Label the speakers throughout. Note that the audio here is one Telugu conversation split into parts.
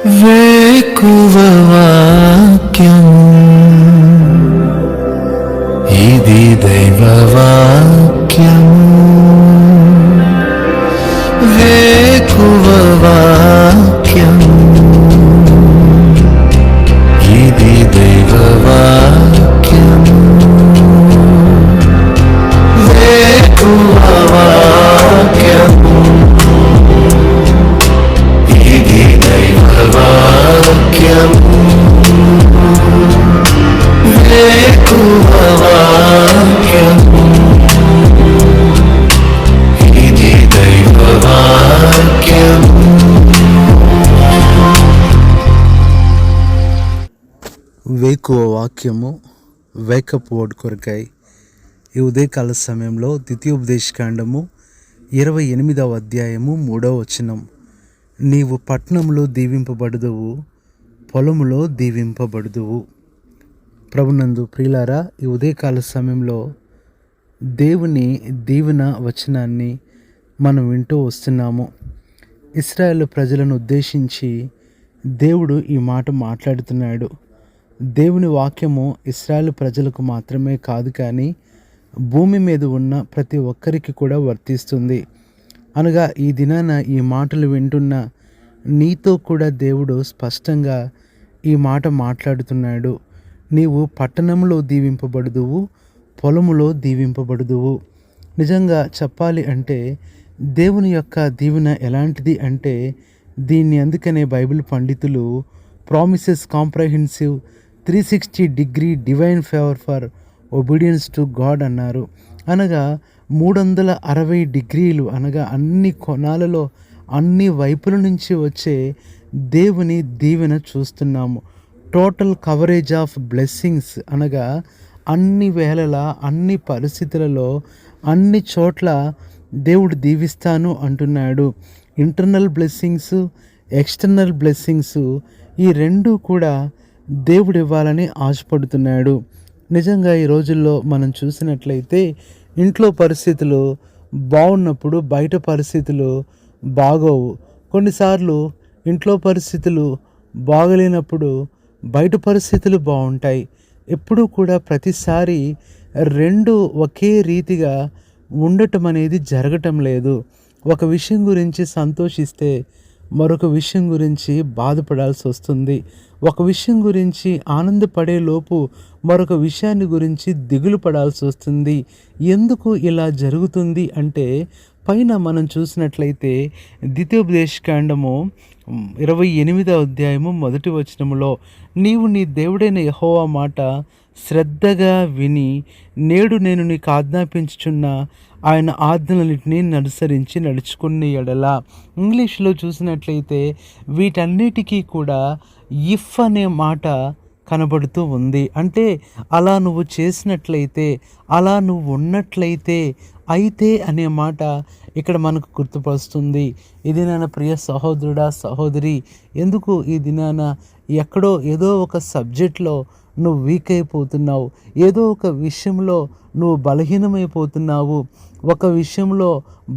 Speaker 1: వేకువ వాక్యము ఇది దైవ వాక్యము. వేకువ వాక్యము ఇది దైవ వాక్యము. వేకువ వాక్యము ఇది దైవ వాక్యము. వేకువ వాక్యము ఇది దైవ వాక్యము.
Speaker 2: వేకువ వాక్యము వేకప్ వర్డ్ కొరకై ఈ ఉదయకాల సమయంలో ద్వితీయోపదేశకాండము 28వ అధ్యాయము 3వ వచనం. నీవు పట్టణంలో దీవింపబడుదువు, పొలములో దీవింపబడుదువు. ప్రభునందు ప్రియులారా, ఈ ఉదయకాల సమయంలో దేవుని దీవెన వచనాన్ని మనం వింటూ వస్తున్నాము. ఇశ్రాయేలు ప్రజలను ఉద్దేశించి దేవుడు ఈ మాట మాట్లాడుతున్నాడు. దేవుని వాక్యము ఇశ్రాయేలు ప్రజలకు మాత్రమే కాదు, కానీ భూమి మీద ఉన్న ప్రతి ఒక్కరికి కూడా వర్తిస్తుంది. అనగా ఈ దినాన ఈ మాటలు వింటున్న నీతో కూడా దేవుడు స్పష్టంగా ఈ మాట మాట్లాడుతున్నాడు. నీవు పట్టణంలో దీవింపబడుదువు, పొలములో దీవింపబడుదువు. నిజంగా చెప్పాలి అంటే దేవుని యొక్క దీవెన ఎలాంటిది అంటే, దీన్ని అందుకనే బైబిల్ పండితులు promises comprehensive 360 degree divine favour for obedience to God అన్నారు. అనగా 360 డిగ్రీలు, అనగా అన్ని కోణాలలో అన్ని వైపుల నుంచి వచ్చే దేవుని దీవెన చూస్తున్నాము. టోటల్ కవరేజ్ ఆఫ్ బ్లెస్సింగ్స్, అనగా అన్ని వేళలా అన్ని పరిస్థితులలో అన్ని చోట్ల దేవుడు దీవిస్తాను అంటున్నాడు. ఇంటర్నల్ బ్లెస్సింగ్స్, ఎక్స్టర్నల్ బ్లెస్సింగ్స్, ఈ రెండు కూడా దేవుడు ఇవ్వాలని ఆశపడుతున్నాడు. నిజంగా ఈ రోజుల్లో మనం చూసినట్లయితే ఇంట్లో పరిస్థితులు బాగున్నప్పుడు బయట పరిస్థితులు బాగోవు. కొన్నిసార్లు ఇంట్లో పరిస్థితులు బాగలేనప్పుడు బయట పరిస్థితులు బాగుంటాయి. ఎప్పుడూ కూడా ప్రతిసారి రెండు ఒకే రీతిగా ఉండటం అనేది జరగటం లేదు. ఒక విషయం గురించి సంతోషిస్తే మరొక విషయం గురించి బాధపడాల్సి వస్తుంది. ఒక విషయం గురించి ఆనందపడే లోపు మరొక విషయాన్ని గురించి దిగులు పడాల్సి వస్తుంది. ఎందుకు ఇలా జరుగుతుంది అంటే, పైన మనం చూసినట్లయితే ద్వితీయోపదేశకాండము 28వ అధ్యాయము 1వ వచనములో, నీవు నీ దేవుడైన యెహోవా మాట శ్రద్ధగా విని నేడు నేను నీకు ఆజ్ఞాపించుచున్న ఆయన ఆజ్ఞలన్నిటినీ అనుసరించి నడుచుకునే ఎడల. ఇంగ్లీష్లో చూసినట్లయితే వీటన్నిటికీ కూడా ఇఫ్ అనే మాట కనబడుతూ ఉంది. అంటే అలా నువ్వు చేసినట్లయితే, అలా నువ్వు ఉన్నట్లయితే, అయితే అనే మాట ఇక్కడ మనకు గుర్తుపరుస్తుంది. ఈ దినాన ప్రియ సహోదరుడా సహోదరి, ఎందుకు ఈ దినాన ఎక్కడో ఏదో ఒక సబ్జెక్ట్లో నువ్వు వీక్ అయిపోతున్నావు, ఏదో ఒక విషయంలో నువ్వు బలహీనమైపోతున్నావు. ఒక విషయంలో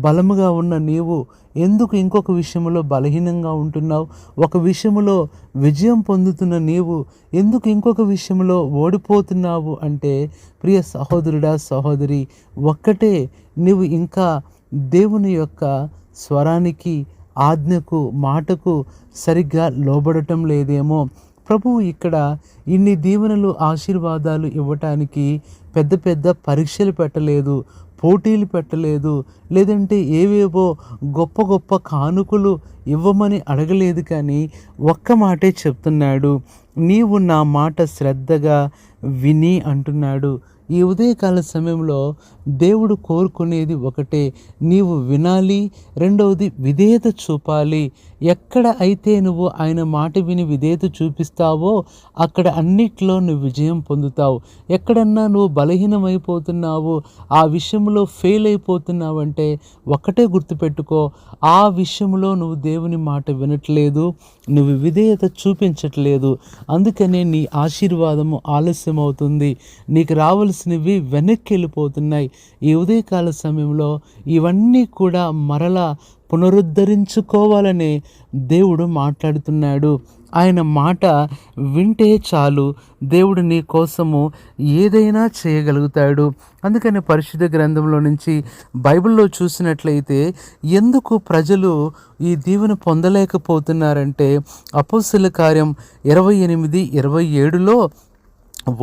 Speaker 2: బలముగా ఉన్న నీవు ఎందుకు ఇంకొక విషయంలో బలహీనంగా ఉంటున్నావు? ఒక విషయంలో విజయం పొందుతున్న నీవు ఎందుకు ఇంకొక విషయంలో ఓడిపోతున్నావు అంటే, ప్రియ సహోదరుడా సహోదరి, ఒక్కటే, నీవు ఇంకా దేవుని యొక్క స్వరానికి, ఆజ్ఞకు, మాటకు సరిగ్గా లోబడటం లేదేమో. ప్రభువు ఇక్కడ ఇన్ని దీవెనలు ఆశీర్వాదాలు ఇవ్వటానికి పెద్ద పెద్ద పరీక్షలు పెట్టలేదు, పోటీలు పెట్టలేదు, లేదంటే ఏవేవో గొప్ప గొప్ప కానుకలు ఇవ్వమని అడగలేదు. కానీ ఒక్క మాటే చెప్తున్నాడు, నీవు నా మాట శ్రద్ధగా విని అంటున్నాడు. ఈ ఉదయకాల సమయంలో దేవుడు కోరుకునేది ఒకటే, నీవు వినాలి, రెండవది విధేయత చూపాలి. ఎక్కడ అయితే నువ్వు ఆయన మాట విని విధేయత చూపిస్తావో అక్కడ అన్నిట్లో నువ్వు విజయం పొందుతావు. ఎక్కడన్నా నువ్వు బలహీనమైపోతున్నావు, ఆ విషయంలో ఫెయిల్ అయిపోతున్నావంటే ఒకటే గుర్తుపెట్టుకో, ఆ విషయంలో నువ్వు దేవుని మాట వినట్లేదు, నువ్వు విధేయత చూపించట్లేదు. అందుకనే నీ ఆశీర్వాదము ఆలస్యం అవుతుంది. నీకు రావాల్సిన రావాల్సినవి వెనక్కి వెళ్ళిపోతున్నాయి. ఈ ఉదయకాల సమయంలో ఇవన్నీ కూడా మరలా పునరుద్ధరించుకోవాలని దేవుడు మాట్లాడుతున్నాడు. ఆయన మాట వింటే చాలు, దేవుడు నీ కోసము ఏదైనా చేయగలుగుతాడు. అందుకని పరిశుద్ధ గ్రంథంలో నుంచి బైబిల్లో చూసినట్లయితే ఎందుకు ప్రజలు ఈ దీవెన పొందలేకపోతున్నారంటే అపోస్తలుల కార్యం 28:27లో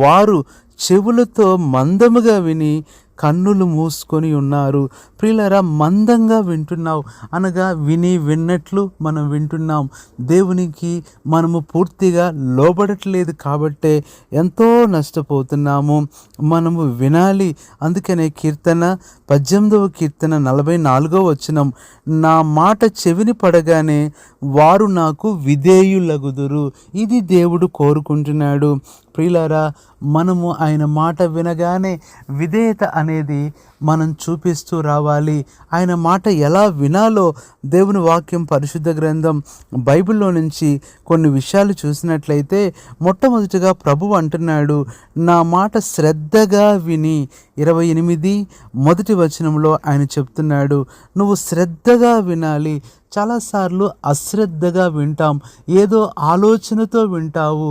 Speaker 2: వారు చెవులతో మందముగా విని కన్నులు మూసుకొని ఉన్నారు. ప్రియులారా, మందంగా వింటున్నావు అనగా విన్నట్లు మనం వింటున్నాం. దేవునికి మనము పూర్తిగా లోబడట్లేదు కాబట్టే ఎంతో నష్టపోతున్నాము. మనము వినాలి. అందుకనే కీర్తన 18వ కీర్తన 44వ వచనం, నా మాట చెవిని పడగానే వారు నాకు విధేయులగుదురు. ఇది దేవుడు కోరుకుంటున్నాడు. ప్రియులారా, మనము ఆయన మాట వినగానే విధేయత అనేది మనం చూపిస్తూ రావాలి. ఆయన మాట ఎలా వినాలో దేవుని వాక్యం పరిశుద్ధ గ్రంథం బైబిల్లో నుంచి కొన్ని విషయాలు చూసినట్లయితే మొట్టమొదటిగా ప్రభువు అంటున్నాడు, నా మాట శ్రద్ధగా విని. 28 మొదటి వచనంలో ఆయన చెప్తున్నాడు, నువ్వు శ్రద్ధగా వినాలి. చాలాసార్లు అశ్రద్ధగా వింటాం, ఏదో ఆలోచనతో వింటావు.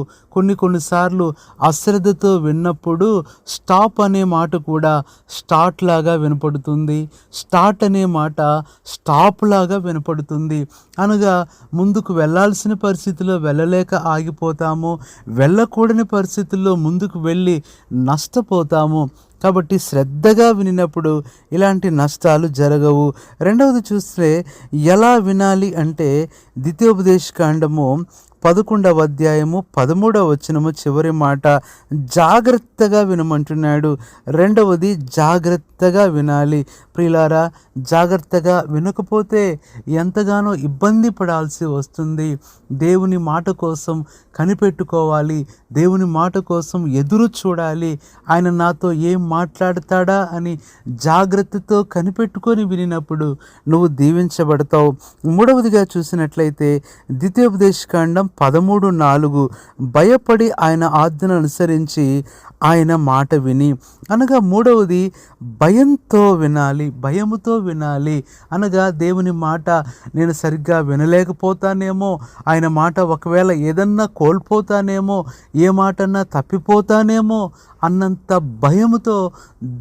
Speaker 2: కొన్నిసార్లు అశ్రద్ధతో విన్నప్పుడు స్టాప్ అనే మాట కూడా స్టార్ట్ లాగా వినపడుతుంది, స్టార్ట్ అనే మాట స్టాప్ లాగా వినపడుతుంది. అనగా ముందుకు వెళ్ళాల్సిన పరిస్థితిలో వెళ్ళలేక ఆగిపోతాము, వెళ్ళకూడని పరిస్థితుల్లో ముందుకు వెళ్ళి నష్టపోతాము. కాబట్టి శ్రద్ధగా వినినప్పుడు ఇలాంటి నష్టాలు జరగవు. రెండవది చూస్తే ఎలా వినాలి అంటే ద్వితీయోపదేశకాండము 11వ అధ్యాయము 13వ వచనము చివరి మాట జాగ్రత్తగా వినమంటున్నాడు. రెండవది జాగ్రత్తగా వినాలి. ప్రియులారా, జాగ్రత్తగా వినకపోతే ఎంతగానో ఇబ్బంది పడాల్సి వస్తుంది. దేవుని మాట కోసం కనిపెట్టుకోవాలి, దేవుని మాట కోసం ఎదురు చూడాలి. ఆయన నాతో ఏం మాట్లాడతాడా అని జాగ్రత్తతో కనిపెట్టుకొని వినినప్పుడు నువ్వు దీవించబడతావు. మూడవదిగా చూసినట్లయితే ద్వితీయోపదేశకాండం 13:4 భయపడి ఆయన ఆజ్ఞను అనుసరించి ఆయన మాట విని. అనగా మూడవది భయంతో వినాలి, భయముతో వినాలి. అనగా దేవుని మాట నేను సరిగ్గా వినలేకపోతానేమో, ఆయన మాట ఒకవేళ ఏదన్నా కోల్పోతానేమో, ఏ మాటన్నా తప్పిపోతానేమో అన్నంత భయముతో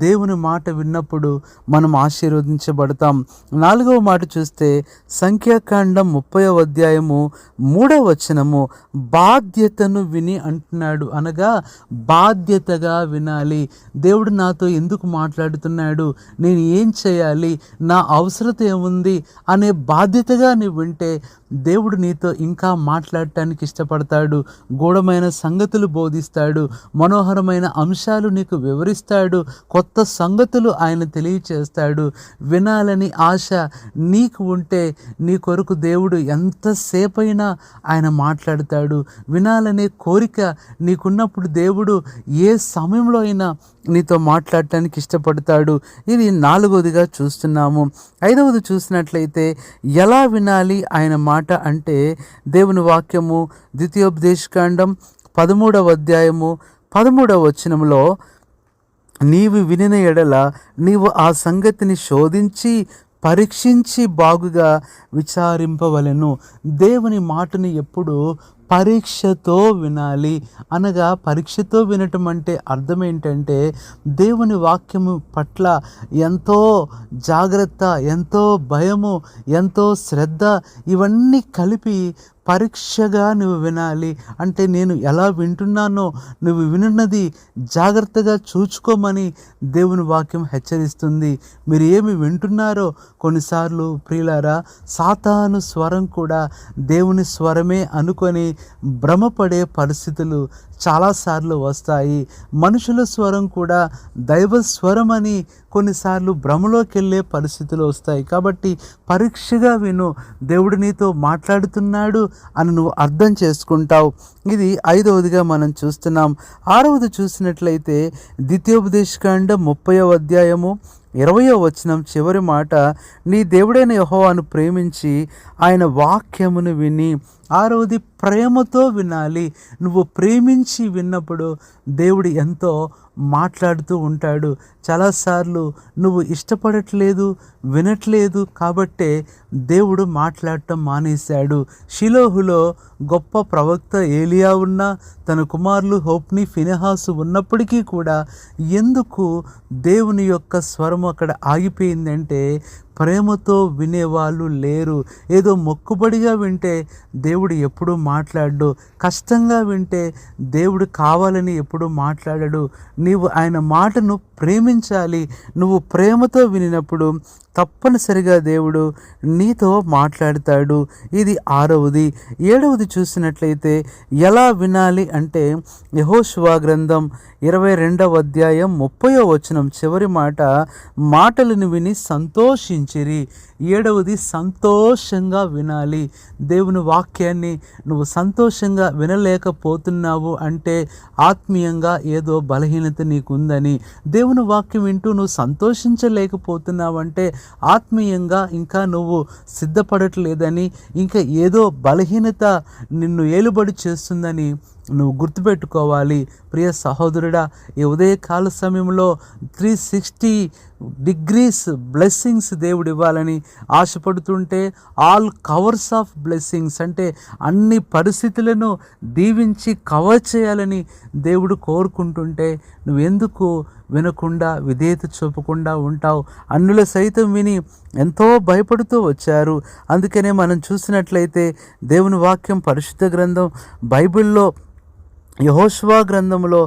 Speaker 2: దేవుని మాట విన్నప్పుడు మనం ఆశీర్వదించబడతాం. 4వ మాట చూస్తే సంఖ్యాకాండం 30వ అధ్యాయము 3వ వచనము బాధ్యతను విని అంటున్నాడు. అనగా బాధ్యతగా వినాలి. దేవుడు నాతో ఎందుకు మాట్లాడుతున్నాడు, నేను ఏం చేయాలి, నా అవసరత ఏముంది అనే బాధ్యతగా నీవు వింటే దేవుడు నీతో ఇంకా మాట్లాడటానికి ఇష్టపడతాడు. గూఢమైన సంగతులు బోధిస్తాడు, మనోహరమైన అంశాలు నీకు వివరిస్తాడు, కొత్త సంగతులు ఆయన తెలియచేస్తాడు. వినాలని ఆశ నీకు ఉంటే నీ కొరకు దేవుడు ఎంతసేపైనా ఆయన మాట్లాడతాడు. వినాలనే కోరిక నీకున్నప్పుడు దేవుడు ఏ సమయంలో అయినా నీతో మాట్లాడటానికి ఇష్టపడతాడు. ఇది 4వదిగా చూస్తున్నాము. 5వది చూసినట్లయితే ఎలా వినాలి ఆయన మాట అంటే దేవుని వాక్యము ద్వితీయోపదేశకాండం 13వ అధ్యాయము 13వ వచనంలో నీవు వినిన ఎడల నీవు ఆ సంగతిని శోధించి పరీక్షించి బాగుగా విచారింపవలెను. దేవుని మాటని ఎప్పుడు పరీక్షతో వినాలి. అనగా పరీక్షతో వినటం అంటే అర్థం ఏంటంటే దేవుని వాక్యము పట్ల ఎంతో జాగ్రత్త, ఎంతో భయము, ఎంతో శ్రద్ధ ఇవన్నీ కలిపి పరీక్షగా నువ్వు వినాలి. అంటే నేను ఎలా వింటున్నానో నువ్వు వినున్నది జాగ్రత్తగా చూచుకోమని దేవుని వాక్యం హెచ్చరిస్తుంది. మీరు ఏమి వింటున్నారో కొన్నిసార్లు ప్రియులారా సాతాను స్వరం కూడా దేవుని స్వరమే అనుకొని భ్రమపడే పరిస్థితులు చాలాసార్లు వస్తాయి. మనుషుల స్వరం కూడా దైవ స్వరం అని కొన్నిసార్లు భ్రమలోకి వెళ్ళే పరిస్థితులు వస్తాయి. కాబట్టి పరీక్షగా విను, దేవుడు నీతో మాట్లాడుతున్నాడు అని నువ్వు అర్థం చేసుకుంటావు. ఇది 5వదిగా మనం చూస్తున్నాం. 6వది చూసినట్లయితే ద్వితీయోపదేశకాండం 30వ అధ్యాయము 20వ వచనం చివరి మాట నీ దేవుడైన యెహోవాను ప్రేమించి ఆయన వాక్యమును విని. ఆరవది ప్రేమతో వినాలి. నువ్వు ప్రేమించి విన్నప్పుడు దేవుడు ఎంతో మాట్లాడుతూ ఉంటాడు. చాలాసార్లు నువ్వు ఇష్టపడట్లేదు, వినట్లేదు కాబట్టే దేవుడు మాట్లాడటం మానేశాడు. షిలోహులో గొప్ప ప్రవక్త ఏలియా ఉన్నా, తన కుమారులు హోప్ని ఫినెహాసు ఉన్నప్పటికీ కూడా ఎందుకు దేవుని యొక్క స్వరం అక్కడ ఆగిపోయిందంటే ప్రేమతో వినేవాళ్ళు లేరు. ఏదో మొక్కుబడిగా వింటే దేవుడు ఎప్పుడూ మాట్లాడు, కష్టంగా వింటే దేవుడు కావాలని ఎప్పుడూ మాట్లాడడు. నీవు ఆయన మాటను ప్రేమించాలి. నువ్వు ప్రేమతో వినినప్పుడు తప్పనిసరిగా దేవుడు నీతో మాట్లాడతాడు. ఇది ఆరవది. ఏడవది చూసినట్లయితే ఎలా వినాలి అంటే యెహోషువ గ్రంథం 22వ అధ్యాయం 30వ వచనం చివరి మాట, మాటలను విని సంతోషించిరి. ఏడవది సంతోషంగా వినాలి. దేవుని వాక్యాన్ని నువ్వు సంతోషంగా వినలేకపోతున్నావు అంటే ఆత్మీయంగా ఏదో బలహీనత నీకుందని. దేవుని వాక్యం వింటూ నువ్వు సంతోషించలేకపోతున్నావు అంటే ఆత్మీయంగా ఇంకా నువ్వు సిద్ధపడట్లేదని, ఇంకా ఏదో బలహీనత నిన్ను ఏలుబడి చేస్తుందని నువ్వు గుర్తుపెట్టుకోవాలి. ప్రియ సహోదరుడా, ఈ ఉదయకాల సమయంలో 360 డిగ్రీస్ బ్లెస్సింగ్స్ దేవుడు ఇవ్వాలని ఆశపడుతుంటే, ఆల్ కవర్స్ ఆఫ్ బ్లెస్సింగ్స్ అంటే అన్ని పరిస్థితులను దీవించి కవర్ చేయాలని దేవుడు కోరుకుంటుంటే నువ్వెందుకు వినకుండా విధేయత చూపకుండా ఉంటావు? అన్యుల సైతం విని ఎంతో భయపడుతూ వచ్చారు. అందుకనే మనం చూసినట్లయితే దేవుని వాక్యం పరిశుద్ధ గ్రంథం బైబిల్లో యెహోషువ గ్రంథంలో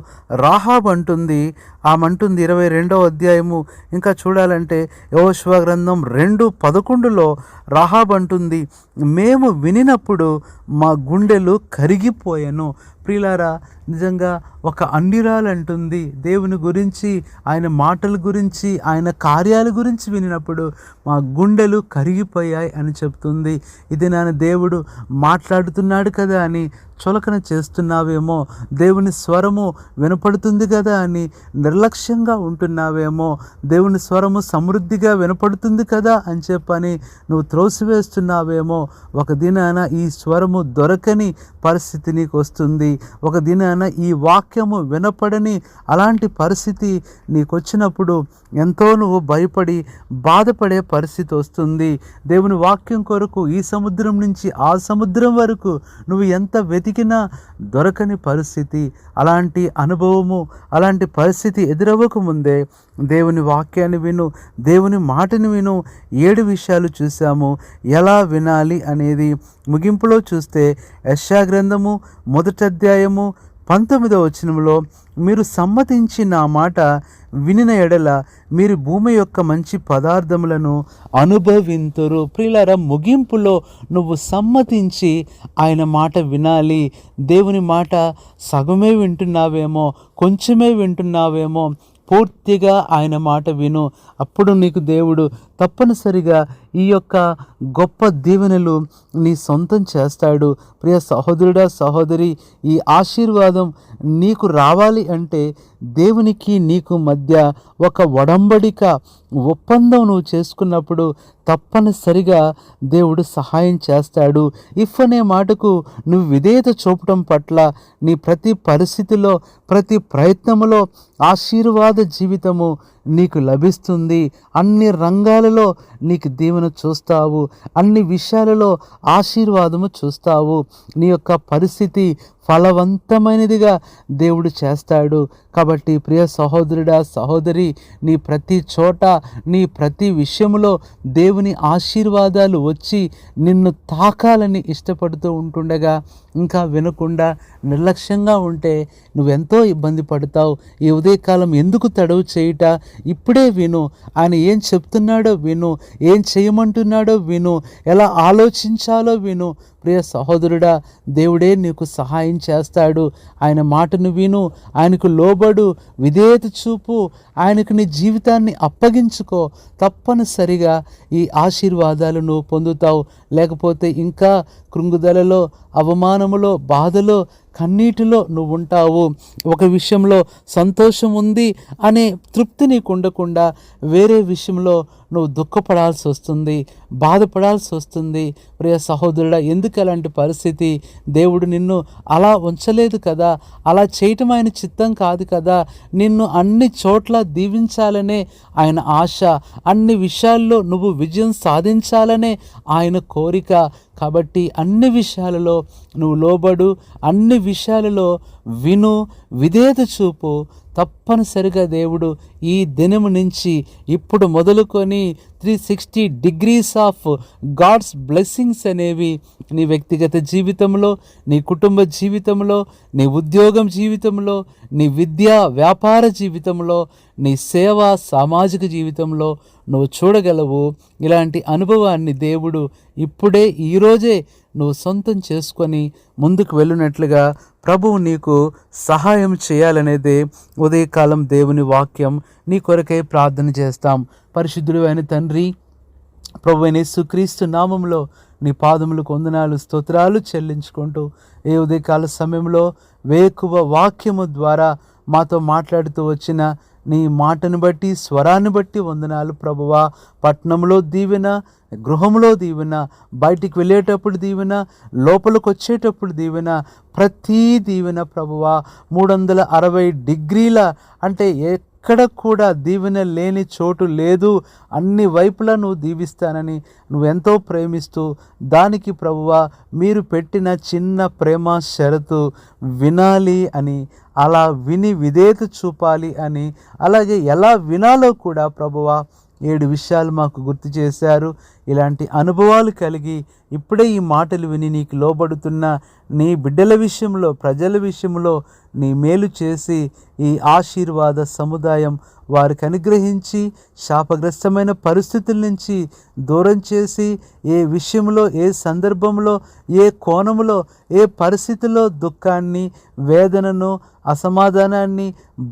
Speaker 2: రాహాబ్ అంటుంది, ఆమంటుంది 22వ అధ్యాయము ఇంకా చూడాలంటే యెహోషువ గ్రంథం 2:11లో రాహాబ్ అంటుంది, మేము వినినప్పుడు మా గుండెలు కరిగిపోయాను. ప్రియులారా, నిజంగా ఒక అన్యురాలు అంటుంది దేవుని గురించి, ఆయన మాటల గురించి, ఆయన కార్యాల గురించి వినినప్పుడు మా గుండెలు కరిగిపోయాయి అని చెప్తుంది. ఇది నాన్న దేవుడు మాట్లాడుతున్నాడు కదా అని చులకన చేస్తున్నావేమో, దేవుని స్వరము వినపడుతుంది కదా అని నిర్లక్ష్యంగా ఉంటున్నావేమో, దేవుని స్వరము సమృద్ధిగా వినపడుతుంది కదా అని చెప్పని నువ్వు త్రోసివేస్తున్నావేమో. ఒక దినాన ఈ స్వరము దొరకని పరిస్థితి నీకు వస్తుంది. ఒక దినాన ఈ వాక్యము వినపడని అలాంటి పరిస్థితి నీకు వచ్చినప్పుడు ఎంతో నువ్వు భయపడి బాధపడే పరిస్థితి వస్తుంది. దేవుని వాక్యం కొరకు ఈ సముద్రం నుంచి ఆ సముద్రం వరకు నువ్వు ఎంత వెతికినా దొరకని పరిస్థితి. అలాంటి అనుభవము, అలాంటి పరిస్థితి ఎదురవ్వక ముందే దేవుని వాక్యాన్ని విను, దేవుని మాటని విను. 7 విషయాలు చూసాము ఎలా వినాలి అనేది. ముగింపులో చూస్తే యెషయా గ్రంథము 1వ అధ్యాయము 19వ వచనంలో, మీరు సమ్మతించి నా మాట వినిన ఎడల మీరు భూమి యొక్క మంచి పదార్థములను అనుభవింతురు. ప్రియులారా, ముగింపులో నువ్వు సమ్మతించి ఆయన మాట వినాలి. దేవుని మాట సగమే వింటున్నావేమో, కొంచెమే వింటున్నావేమో, పూర్తిగా ఆయన మాట విను. అప్పుడు నీకు దేవుడు తప్పనిసరిగా ఈ యొక్క గొప్ప దీవెనలు నీ సొంతం చేస్తాడు. ప్రియ సహోదరుడా, సహోదరి, ఈ ఆశీర్వాదం నీకు రావాలి అంటే దేవునికి నీకు మధ్య ఒక ఒడంబడిక, ఒప్పందం నువ్వు చేసుకున్నప్పుడు తప్పనిసరిగా దేవుడు సహాయం చేస్తాడు. ఇఫ్ అనే మాటకు నువ్వు విధేయత చూపటం పట్ల నీ ప్రతి పరిస్థితిలో, ప్రతి ప్రయత్నములో ఆశీర్వాద జీవితము నీకు లభిస్తుంది. అన్ని రంగాలలో నీకు దీవెన చూస్తావు, అన్ని విషయాలలో ఆశీర్వాదము చూస్తావు. నీ యొక్క పరిస్థితి ఫలవంతమైనదిగా దేవుడు చేస్తాడు. కాబట్టి ప్రియ సహోదరుడా, సహోదరి, నీ ప్రతి చోట, నీ ప్రతి విషయంలో దేవుని ఆశీర్వాదాలు వచ్చి నిన్ను తాకాలని ఇష్టపడుతూ ఉంటుండగా ఇంకా వినకుండా నిర్లక్ష్యంగా ఉంటే నువ్వెంతో ఇబ్బంది పడతావు. ఈ ఉదయకాలం ఎందుకు తడవు చేయుట? ఇప్పుడే విను. ఆయన ఏం చెప్తున్నాడో విను, ఏం చేయమంటున్నాడో విను, ఎలా ఆలోచించాలో విను. ప్రియ సహోదరుడా, దేవుడే నీకు సహాయం చేస్తాడు. ఆయన మాటను విను, ఆయనకు లోబడు, విధేయత చూపు, ఆయనకు నీ జీవితాన్ని అప్పగించుకో. తప్పనిసరిగా ఈ ఆశీర్వాదాలు నువ్వు పొందుతావు. లేకపోతే ఇంకా కృంగుదలలో, అవమానములో, బాధలో, కన్నీటిలో నువ్వు ఉంటావు. ఒక విషయంలో సంతోషం ఉంది అనే తృప్తి నీకు ఉండకుండా వేరే విషయంలో నువ్వు దుఃఖపడాల్సి వస్తుంది, బాధపడాల్సి వస్తుంది. ప్రియ సహోదరుడా, ఎందుకు అలాంటి పరిస్థితి? దేవుడు నిన్ను అలా ఉంచలేదు కదా, అలా చేయటం ఆయన చిత్తం కాదు కదా. నిన్ను అన్ని చోట్ల దీవించాలనే ఆయన ఆశ, అన్ని విషయాల్లో నువ్వు విజయం సాధించాలనే ఆయన కోరిక. కాబట్టి అన్ని విషయాలలో నువ్వు లోబడు, అన్ని విషయాలలో విను, విధేయత చూపు. తప్పనిసరిగా దేవుడు ఈ దినము నుంచి ఇప్పుడు మొదలుకొని 360 degrees ఆఫ్ గాడ్స్ బ్లెస్సింగ్స్ అనేవి నీ వ్యక్తిగత జీవితంలో, నీ కుటుంబ జీవితంలో, నీ ఉద్యోగం జీవితంలో, నీ విద్యా వ్యాపార జీవితంలో, నీ సేవ సామాజిక జీవితంలో నువ్వు చూడగలవు. ఇలాంటి అనుభవాన్ని దేవుడు ఇప్పుడే ఈరోజే నువ్వు సొంతం చేసుకొని ముందుకు వెళ్ళినట్లుగా ప్రభువు నీకు సహాయం చేయాలనేదే ఉదయకాలం దేవుని వాక్యం. నీ కొరకై ప్రార్థన చేస్తాం. పరిశుద్ధుడు అయిన తండ్రి, ప్రభువైన యేసుక్రీస్తు నామంలో నీ పాదములకు వందనాలు, స్తోత్రాలు చెల్లించుకుంటూ ఏ ఉదయకాల సమయంలో వేకువ వాక్యము ద్వారా మాతో మాట్లాడుతూ వచ్చిన నీ మాటను బట్టి, స్వరాన్ని బట్టి వందనాలు ప్రభువా. పట్టణంలో దీవెన, గృహంలో దీవెన, బయటికి వెళ్ళేటప్పుడు దీవెన, లోపలికి వచ్చేటప్పుడు దీవెన, ప్రతి దీవెన ప్రభువా. 360 డిగ్రీల అంటే ఎక్కడ కూడా దీవెన లేని చోటు లేదు. అన్ని వైపులా నువ్వు దీవిస్తానని నువ్వెంతో ప్రేమిస్తూ, దానికి ప్రభువా మీరు పెట్టిన చిన్న ప్రేమ షరతు వినాలి అని, అలా విని విధేయత చూపాలి అని, అలాగే ఎలా వినాలో కూడా ప్రభువా 7 విషయాలు మాకు గుర్తు చేశారు. ఇలాంటి అనుభవాలు కలిగి ఇప్పుడే ఈ మాటలు విని నీకు లోబడుతున్న నీ బిడ్డల విషయంలో, ప్రజల విషయంలో నీ మేలు చేసి ఈ ఆశీర్వాద సముదాయం వారికి అనుగ్రహించి, శాపగ్రస్తమైన పరిస్థితుల నుంచి దూరం చేసి, ఏ విషయంలో, ఏ సందర్భంలో, ఏ కోణములో, ఏ పరిస్థితిలో దుఃఖాన్ని, వేదనను, అసమాధానాన్ని,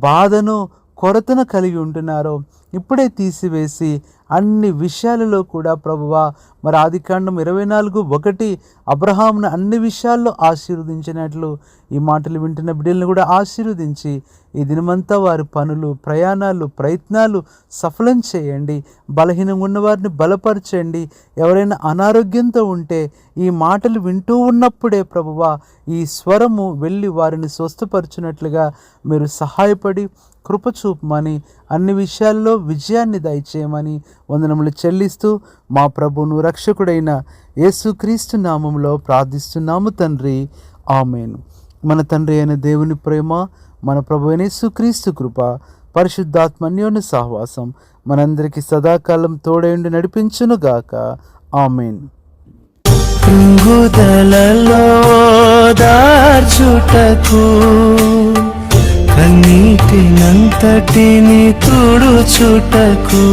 Speaker 2: బాధను, కొరతను కలిగి ఉంటున్నారో ఇప్పుడే తీసివేసి అన్ని విషయాలలో కూడా ప్రభువా, మరి ఆదికాండం 24:1 అబ్రహామును అన్ని విషయాల్లో ఆశీర్వదించినట్లు ఈ మాటలు వింటున్న బిడ్డలను కూడా ఆశీర్వదించి ఈ దినమంతా వారి పనులు, ప్రయాణాలు, ప్రయత్నాలు సఫలం చేయండి. బలహీనంగా ఉన్నవారిని బలపరచండి. ఎవరైనా అనారోగ్యంతో ఉంటే ఈ మాటలు వింటూ ఉన్నప్పుడే ప్రభువా ఈ స్వరము వెళ్ళి వారిని స్వస్థపరచునట్లుగా మీరు సహాయపడి కృప చూపమని, అన్ని విషయాల్లో విజయాన్ని దయచేయమని వందనములు చెల్లిస్తూ మా ప్రభువును రక్షకుడైన యేసుక్రీస్తు నామములో ప్రార్థిస్తున్నాము తండ్రి, ఆమేన్. మన తండ్రి అయిన దేవుని ప్రేమ, మన ప్రభువైన యేసుక్రీస్తు కృప, పరిశుద్ధాత్మ అన్యోన్య సహవాసం మనందరికీ సదాకాలం తోడైండి నడిపించునుగాక. ఆమేన్.
Speaker 1: కృంగుదలలో దార్చుటకు, కన్నీటినంతటిని తుడుచుటకు,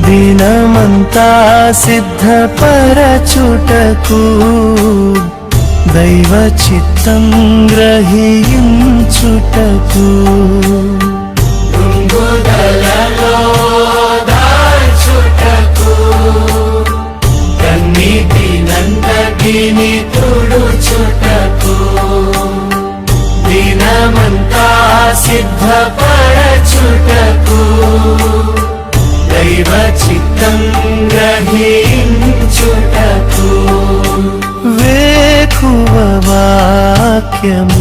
Speaker 1: దినమంతా సిద్ధపరచుటకు, దైవ చిత్తం గ్రహించుటకు, కృంగుదలలో దార్చుటకు, కన్నీటినంతటిని తుడుచుటకు, దినమంతా సిద్ధపరచుటకు, దైవ చిత్తం గ్రహించుటకు, వేకువ వాక్యము